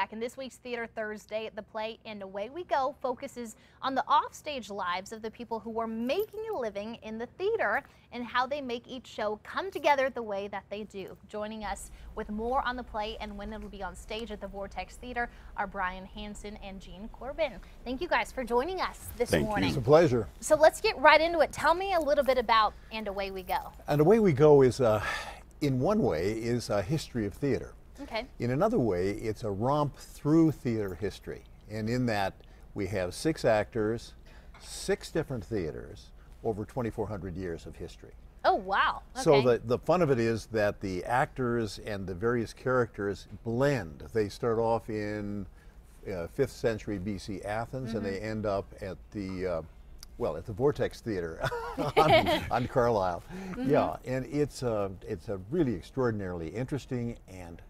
back. And this week's Theater Thursday at the play And Away We Go focuses on the offstage lives of the people who are making a living in the theater and how they make each show come together the way that they do. Joining us with more on the play and when it'll be on stage at the Vortex Theater are Brian Hansen and Jean Corbin. Thank you guys for joining us this morning. It's a pleasure. So let's get right into it. Tell me a little bit about And Away We Go. And Away We Go is, in one way, is a history of theater. Okay. In another way, it's a romp through theater history. And in that, we have 6 actors, 6 different theaters, over 2,400 years of history. Oh, wow. Okay. So the fun of it is that the actors and the various characters blend. They start off in 5th century BC Athens, and they end up at the at the Vortex Theater on Carlisle. Yeah, and it's a really extraordinarily interesting and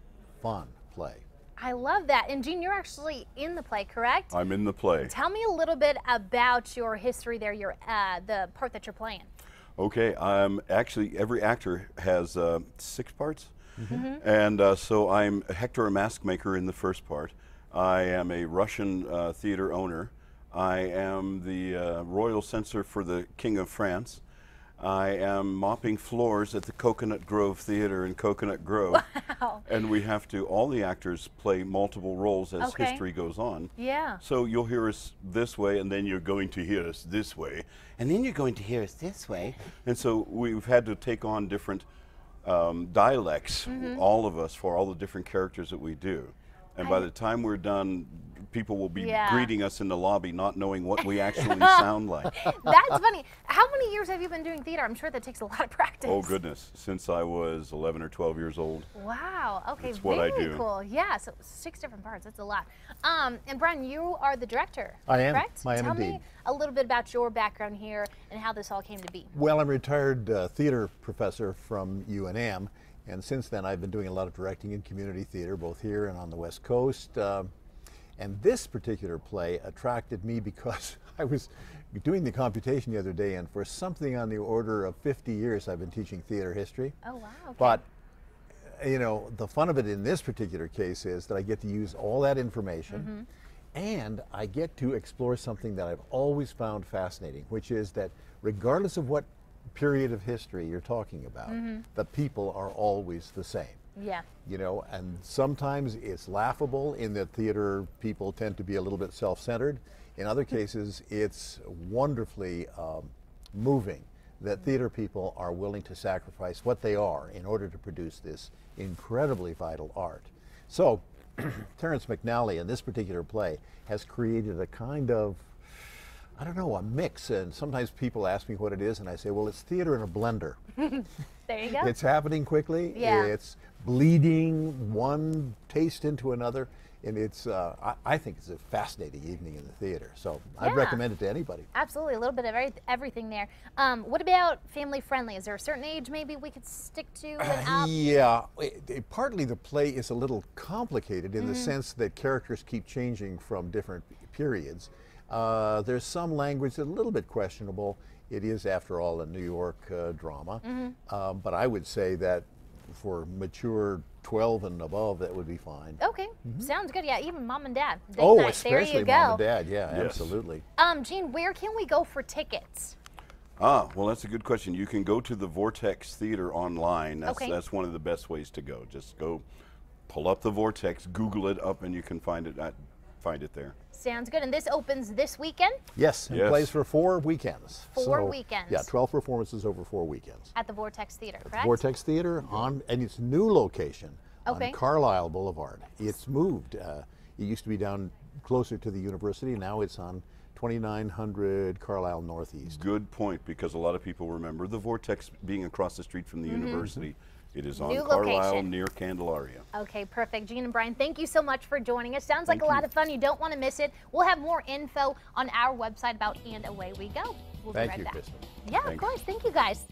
fun play. I love that. And Jean, you're actually in the play, correct? I'm in the play. Tell me a little bit about your history there, the part that you're playing. Okay, actually every actor has 6 parts, and so I'm Hector, a mask maker in the first part. I am a Russian theater owner. I am the royal censor for the King of France. I am mopping floors at the Coconut Grove Theater in Coconut Grove. Wow. And we have to, all the actors play multiple roles as history goes on. Yeah. So you'll hear us this way, and then you're going to hear us this way, and then you're going to hear us this way. And so we've had to take on different dialects, all of us, for all the different characters that we do. And by the time we're done, people will be greeting us in the lobby not knowing what we actually sound like. That's funny. How many years have you been doing theater? I'm sure that takes a lot of practice. Oh goodness, since I was 11 or 12 years old. Wow, okay, That's what I very do. cool. Yeah, so 6 different parts, that's a lot. And Brian, you are the director, I am. correct? I am Tell indeed. me a little bit about your background here and how this all came to be. Well, I'm a retired theater professor from UNM, and since then I've been doing a lot of directing in community theater, both here and on the West Coast. And this particular play attracted me because I was doing the computation the other day, and for something on the order of 50 years I've been teaching theater history. Oh, wow. Okay. But, you know, the fun of it in this particular case is that I get to use all that information and I get to explore something that I've always found fascinating, which is that regardless of what period of history you're talking about, the people are always the same. Yeah. You know, and sometimes it's laughable in that theater people tend to be a little bit self-centered. In other cases, it's wonderfully moving that theater people are willing to sacrifice what they are in order to produce this incredibly vital art. So, Terrence McNally in this particular play has created a kind of, I don't know, a mix, and sometimes people ask me what it is and I say, well, it's theater in a blender. There you go. It's happening quickly. Yeah. It's bleeding one taste into another, and it's I think it's a fascinating evening in the theater. So I'd recommend it to anybody. Absolutely, a little bit of everything there. What about family friendly? Is there a certain age maybe we could stick to and up? Yeah, partly the play is a little complicated in the sense that characters keep changing from different periods. There's some language that's a little bit questionable. It is, after all, a New York drama. But I would say that for mature 12 and above, that would be fine. Okay, sounds good. Yeah, even mom and dad. Date Oh, night. especially there you go. mom and dad. Yeah, Yes. absolutely. Jean, where can we go for tickets? Well, that's a good question. You can go to the Vortex Theater online. That's one of the best ways to go. Just go pull up the Vortex, Google it up, and you can find it there. Sounds good. And this opens this weekend? Yes, it plays for 4 weekends. 4 weekends. Yeah, 12 performances over 4 weekends. At the Vortex Theater, correct? Vortex Theater and its new location on Carlisle Boulevard. It's moved. It used to be down closer to the university. Now it's on 2900 Carlisle Northeast. Good point, because a lot of people remember the Vortex being across the street from the university. It is on New Carlisle location. near Candelaria. Okay, perfect. Jean and Brian, thank you so much for joining us. Sounds like a lot of fun. You don't want to miss it. We'll have more info on our website about And Away We Go. We'll be right back. Kristen. Yeah, of course. Thank you, guys.